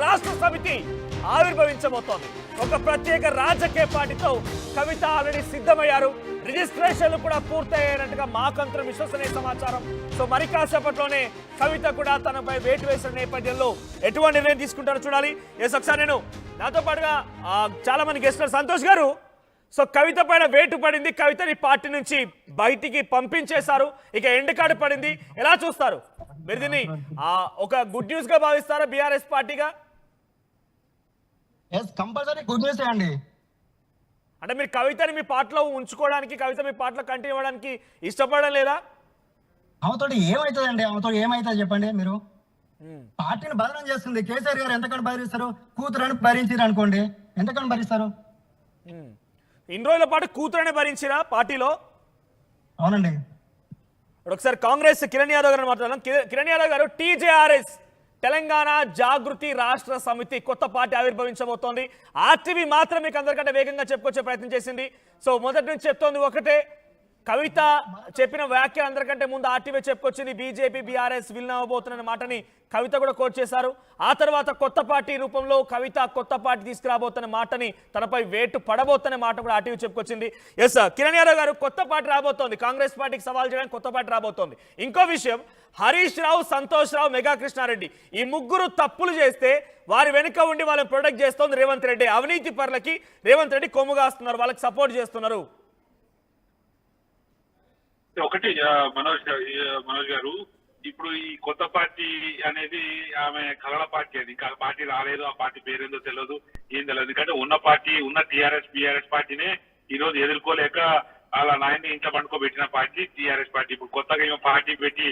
రాష్ట్ర సమితి ఆవిర్భవించబోతోంది. ఒక ప్రత్యేక రాజకీయ పార్టీతో కవిత ఆల్రెడీ సిద్ధమయ్యారు. రిజిస్ట్రేషన్లు కూడా పూర్తయ్యాయన్నట్టుగా మాకంతరం విశ్వసనీయ సమాచారం. సో మరి కాసేపట్లోనే కవిత కూడా తనపై వేటు వేసిన నేపథ్యంలో ఎటువంటి నిర్ణయం తీసుకుంటారో చూడాలి. ఒకసారి నేను నాతో పాటుగా చాలా మంది గెస్టులు సంతోష్ గారు, సో కవిత పైన వేటు పడింది, కవితని పార్టీ నుంచి బయటికి పంపించేశారు, ఇక ఎండ్ కార్డు పడింది, ఎలా చూస్తారు మీరు దీన్ని? ఒక గుడ్ న్యూస్ గా భావిస్తారా బీఆర్ఎస్ పార్టీగా? కంపల్సరీ గుడ్ న్యూస్ అండి. అంటే మీరు కవితని మీ పార్టీలో ఉంచుకోవడానికి, కవిత మీ పార్టీలో కంటిన్యూ అవ్వడానికి ఇష్టపడడం లేదా? ఆమెతోటి ఏమైతుందండి? ఆమెతో ఏమైతుంది చెప్పండి మీరు? పార్టీని బదనం చేస్తుంది. కేసీఆర్ గారు ఎంతకని భరిస్తారు? కూతురని భరించారు అనుకోండి, ఎంతకని భరిస్తారు? ఇన్ని రోజుల పాటు కూతురనే భరించిరా పార్టీలో? అవునండి. ఒకసారి కాంగ్రెస్ కిరణ్ యాదవ్ గారు మాట్లాడదాం. కిరణ్ యాదవ్ గారు, టీజేఆర్ఎస్ తెలంగాణ జాగృతి రాష్ట్ర సమితి కొత్త పార్టీ ఆవిర్భవించబోతోంది. ఆర్టీవీ మాత్రం మీకు అందరికంటే వేగంగా చెప్పుకొచ్చే ప్రయత్నం చేసింది. సో మొదటి నుంచి చెప్తోంది ఒకటే, కవిత చెప్పిన వ్యాఖ్యలు అందరికంటే ముందు ఆర్టీవీ చెప్పుకొచ్చింది. బీజేపీ బీఆర్ఎస్ విలీనం అవ్వబోతున్న మాటని కవిత కూడా కోట్ చేశారు. ఆ తర్వాత కొత్త పార్టీ రూపంలో కవిత కొత్త పార్టీ తీసుకురాబోతున్న మాటని, తనపై వేటు పడబోతున్న మాట కూడా ఆర్టీవీ చెప్పుకొచ్చింది. ఎస్ కిరణ్ యాదవ్ గారు, కొత్త పార్టీ రాబోతోంది, కాంగ్రెస్ పార్టీకి సవాల్ చేయడానికి కొత్త పార్టీ రాబోతోంది. ఇంకో విషయం, హరీష్ రావు, సంతోష్ రావు, మెగా కృష్ణారెడ్డి ఈ ముగ్గురు తప్పులు చేస్తే వారి వెనుక ఉండి వాళ్ళని ప్రొటెక్ట్ చేస్తోంది రేవంత్ రెడ్డి. అవినీతి పరులకి రేవంత్ రెడ్డి కొమ్ముగాస్తున్నారు, వాళ్ళకి సపోర్ట్ చేస్తున్నారు. ఒకటి మనోజ్ గారు, ఇప్పుడు ఈ కొత్త పార్టీ అనేది ఆమె కలల పార్టీ, అది ఇంకా పార్టీ రాలేదు, ఆ పార్టీ పేరేందో తెలియదు, ఏం తెలియదు. ఎందుకంటే ఉన్న పార్టీ, ఉన్న టీఆర్ఎస్ బీఆర్ఎస్ పార్టీనే ఈ రోజు ఎదుర్కోలేక అలా నాయన్ని ఇంట్లో పండుకోబెట్టిన పార్టీ టీఆర్ఎస్ పార్టీ. ఇప్పుడు కొత్తగా ఏమో పార్టీ పెట్టి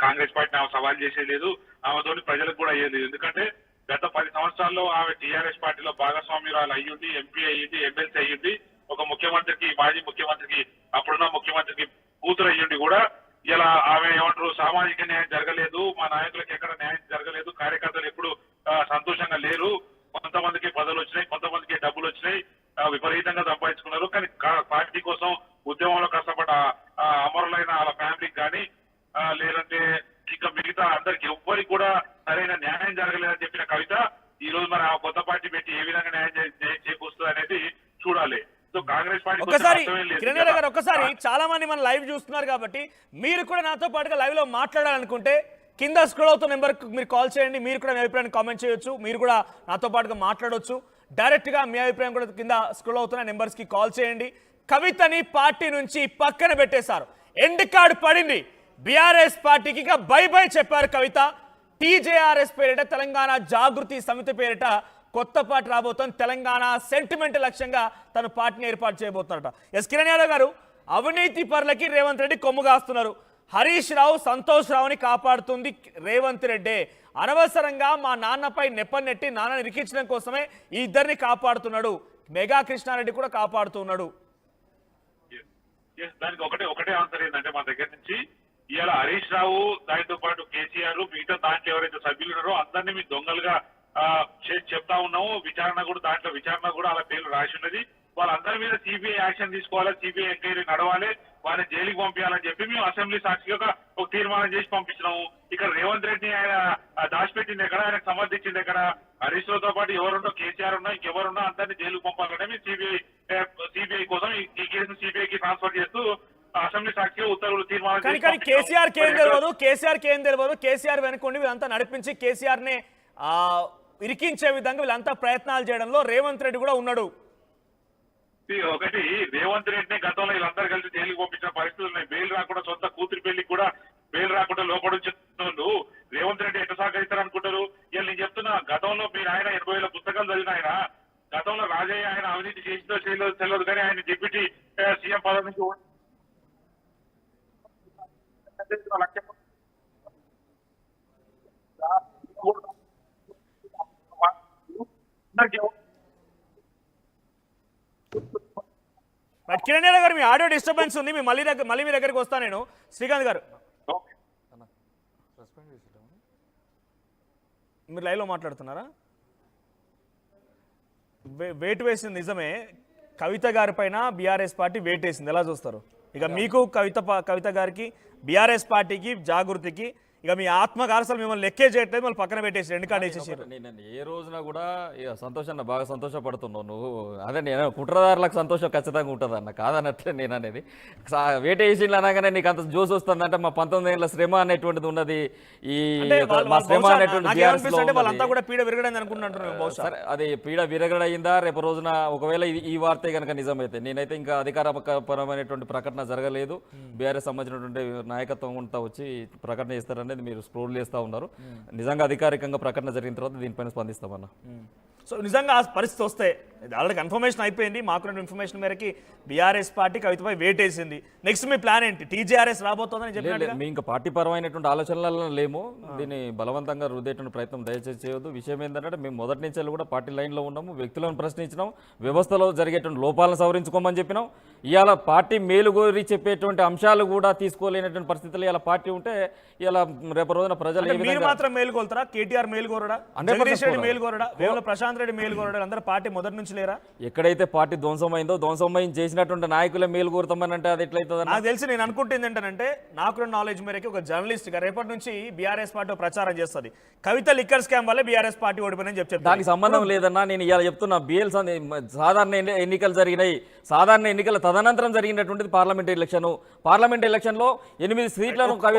కాంగ్రెస్ పార్టీని ఆమె సవాల్ చేసేది లేదు, ఆమెతో ప్రజలకు కూడా అయ్యేది. ఎందుకంటే గత 10 సంవత్సరాల్లో ఆమె టీఆర్ఎస్ పార్టీలో భాగస్వామ్యురాలు అయ్యుండి, ఎంపీ అయ్యింది, ఎమ్మెల్సీ అయ్యింది, ఒక ముఖ్యమంత్రికి, మాజీ ముఖ్యమంత్రికి, అప్పుడున్న ముఖ్యమంత్రికి కూతురు అయ్యుండి కూడా ఇలా ఆమె ఏమంటారు, సామాజిక న్యాయం జరగలేదు, మా నాయకులకు ఎక్కడ న్యాయం జరగలేదు, కార్యకర్తలు ఎప్పుడు సంతోషంగా లేరు, కొంతమందికి పదవులు వచ్చినాయి, కొంతమందికి డబ్బులు వచ్చినాయి, విపరీతంగా సంపాదించుకున్నారు, కానీ పార్టీ కోసం ఉద్యమంలో కష్టపడ్డ అమరులైన వాళ్ళ ఫ్యామిలీకి కానీ లేదంటే ఇంకా మిగతా అందరికి ఎవ్వరికి కూడా సరైన న్యాయం జరగలేదని చెప్పిన కవిత ఈ రోజు మరి ఆ కొత్త పార్టీ పెట్టి ఏ విధంగా న్యాయం చేకూరుస్తుంది అనేది చూడాలి. ఒకసారి కిరణ్ గారు, ఒకసారి చాలా మంది మన లైవ్ చూస్తున్నారు కాబట్టి మీరు కూడా నాతో పాటుగా లైవ్ లో మాట్లాడాలనుకుంటే కింద స్క్రోల్ అవుతున్న నెంబర్ మీరు కాల్ చేయండి. మీరు కూడా మీ అభిప్రాయాన్ని కామెంట్ చేయొచ్చు, మీరు కూడా నాతో పాటుగా మాట్లాడవచ్చు. డైరెక్ట్ గా మీ అభిప్రాయం కూడా కింద స్క్రోల్ అవుతున్న నెంబర్స్ కి కాల్ చేయండి. కవితని పార్టీ నుంచి పక్కన పెట్టేశారు, ఎండ్ కార్డు పడింది. బీఆర్ఎస్ పార్టీకి ఇక బై బై చెప్పారు కవిత. టీజేఆర్ఎస్ పేరిట, తెలంగాణ జాగృతి సమితి పేరిట కొత్త పార్టీ రాబోతోంది. తెలంగాణ సెంటిమెంట్ లక్ష్యంగా తన పార్టీని ఏర్పాటు చేయబోతున్నారట. ఎస్ కిరణ్ యాదవ్ గారు, అవినీతి పరులకి రేవంత్ రెడ్డి కొమ్ముగాస్తున్నారు. హరీష్ రావు, సంతోష్ రావుని కాపాడుతుంది రేవంత్ రెడ్డి. అనవసరంగా మా నాన్నపై నెప్పనెట్టి నాన్నని ఇరికించడం కోసమే ఈ ఇద్దరిని కాపాడుతున్నాడు. మెగా కృష్ణారెడ్డి కూడా కాపాడుతున్నాడు. దానికి ఒకటే ఆన్సర్ ఏంటంటే, మా దగ్గర నుంచి ఇవాళ హరీష్ రావు, దానితో పాటు కేసీఆర్, మిగతా దాంట్లో ఎవరైతే సభ్యులు ఉన్నారో అందరినీ మీ దొంగలుగా చెప్తా ఉన్నాము. దాంట్లో విచారణ కూడా అలా పేర్లు రాసి ఉన్నది. వాళ్ళందరి మీద సిబిఐ యాక్షన్ తీసుకోవాలి, సిబిఐ ఎంక్వైరీ నడవాలి, వారిని జైలుకి పంపించాలని చెప్పి మేము అసెంబ్లీ సాక్షిగా ఒక తీర్మానం చేసి పంపించినాము. ఇక్కడ రేవంత్ రెడ్డి ఆయన దాచిపెట్టింది ఎక్కడ, ఆయనకు సమర్థించింది ఎక్కడ? హరీష్ రావుతో పాటు ఎవరున్నా, కేసీఆర్ ఉన్నా, ఇంకెవరున్నా అందరినీ జైలుకు పంపాలంటే మేము సిబిఐ కోసం ఈ కేసును సిబిఐకి ట్రాన్స్ఫర్ చేస్తూ అసెంబ్లీ సాక్షిగా ఉత్తర్వులు తీర్మానం. కానీ కేసీఆర్ కేం తెలియదు, కేసీఆర్ వెనుకొండి వీళ్ళంతా నడిపించి కేసీఆర్ నే ఇరికించే విధంగా వీళ్ళంతా ప్రయత్నాలు చేయడంలో రేవంత్ రెడ్డి కూడా ఉన్నాడు. ఒకటి, రేవంత్ రెడ్డిని గతంలో వీళ్ళందరూ కలిసి జైలుకి పంపించిన పరిస్థితులు ఉన్నాయి. బెయిల్ రాకుండా, సొంత కూతురి పెళ్లికి కూడా బెయిల్ రాకుండా లోపడించుతున్నారు. రేవంత్ రెడ్డి ఎట్లా సహకరిస్తారు అనుకుంటారు? ఇలా నేను చెప్తున్నా, గతంలో మీరు ఆయన 80,000 పుస్తకాలు చదివిన ఆయన, గతంలో రాజయ్య ఆయన అవినీతి చేసిందో చేయలేదో తెలియదు, కానీ ఆయన డిప్యూటీ సీఎం పదవి నుంచి కిరణ్ యాదవ్ గారు, మీ ఆడియో డిస్టర్బెన్స్ ఉంది, మళ్ళీ మీ దగ్గరికి వస్తాను నేను. శ్రీకాంత్ గారు, మీరు లైవ్లో మాట్లాడుతున్నారా? వేటు వేసింది నిజమే, కవిత గారి పైన బీఆర్ఎస్ పార్టీ వేటేసింది, ఎలా చూస్తారు? ఇక మీకు కవిత గారికి, బీఆర్ఎస్ పార్టీకి, జాగృతికి ఇక మీ ఆత్మకు అసలు మిమ్మల్ని లెక్కే చేయట్లేదు, మళ్ళీ పక్కన పెట్టేసి రెండు కార్డు వేసేసారు. నేను ఏ రోజున కూడా ఇక సంతోషాన్ని బాగా సంతోషపడుతున్నావు నువ్వు. అదే నేను కుట్రదారులకు సంతోషం ఖచ్చితంగా ఉంటుంది అన్న, కాదన్నట్లే నేను అనేది. వేట వేసిండ్లు అనగానే నీకు అంత జోస్ వస్తుందంటే మా 19 ఏళ్ళ శ్రమ అనేటువంటిది ఉన్నది. ఈ అంటే మా శ్రమ బహుశా అనేటువంటి నాకేమనిపిస్తుంది అంటే BRS లో వాళ్ళంతా ఉన్నది. కూడా పీడ విరగడని అనుకుంటున్నారు బహుశా. సరే అది పీడ విరగడయిందా రేపు రోజున ఒకవేళ ఈ వార్తే కనుక నిజమైతే, నేనైతే ఇంకా అధికారపరమైనటువంటి ప్రకటన జరగలేదు. బీఆర్ఎస్ సంబంధించినటువంటి నాయకత్వం అంతా వచ్చి ప్రకటన చేస్తారనేది మీరు స్క్రోల్ చేస్తూ ఉన్నారు. నిజంగా అధికారికంగా ప్రకటన జరిగిన తర్వాత దీనిపైన స్పందిస్తామన్నా. సో నిజంగా ఆ పరిస్థితి వస్తే ఆల్రెడీ కన్ఫర్మేషన్ అయిపోయింది, మాకు ఇన్ఫర్మేషన్ మేరకి బీఆర్ఎస్ పార్టీ కవితపై వేటేసింది. నెక్స్ట్ మీ ప్లాన్ ఏంటి? టీజేఆర్ఎస్ రాబోతోందని చెప్పినట్టుగా మేము ఇంకా పార్టీ పరమైనటువంటి ఆలోచనలలో లేము. దీన్ని బలవంతంగా రుద్దేటువంటి ప్రయత్నం దయచేసి చేయొద్దు. విషయం ఏంటంటే మేము మొదటి నుంచి కూడా పార్టీ లైన్లో ఉన్నాము, వ్యక్తులను ప్రశ్నించినాం, వ్యవస్థలో జరిగేటువంటి లోపాలను సవరించుకోమని చెప్పినాం. ఇవాళ పార్టీ మేలుగోరి చెప్పేటువంటి అంశాలు కూడా తీసుకోలేనటువంటి పరిస్థితులు ఇలా పార్టీ ఉంటే ఇలా రేపు రోజున ప్రజలు ఏ మీరు విధంగా మాత్రం మేలుకోలుతారా? కేటీఆర్ మేలుకోరడా? 100% జగదీష్ రెడ్డి మేలుకోరడా? వేముల ప్రశాంత్ రెడ్డి మేలుకోరడా? అందరూ పార్టీ మొదటి నుంచి లేరా? ఎక్కడైతే పార్టీ ధ్వంసమైందో ధ్వంసమైంది చేసినటువంటి నాయకులే మేలు కోరుతామని అంటే అది ఎట్లయితుంది? నాకు తెలిసి నేను అనుకుంటుంది ఏంటంటే, నాకు నాలెడ్జ్ మేరకి ఒక జర్నలిస్ట్ గా రేపటి నుంచి బీఆర్ఎస్ పార్టీ ప్రచారం చేస్తుంది, కవిత లిక్కర్ స్కామ్ వల్లే బీఆర్ఎస్ పార్టీ ఓడిపోయిందని చెప్తాను. దానికి సంబంధం లేదన్నా. నేను ఇలా చెప్తున్నా, బిఎల్ సాధారణ ఎన్నికలు జరిగినాయి. సాధారణ ఎన్నికల తదనంతరం జరిగినటువంటిది పార్లమెంట్ ఎలక్షన్. పార్లమెంట్ ఎలక్షన్లో 8 సీట్లను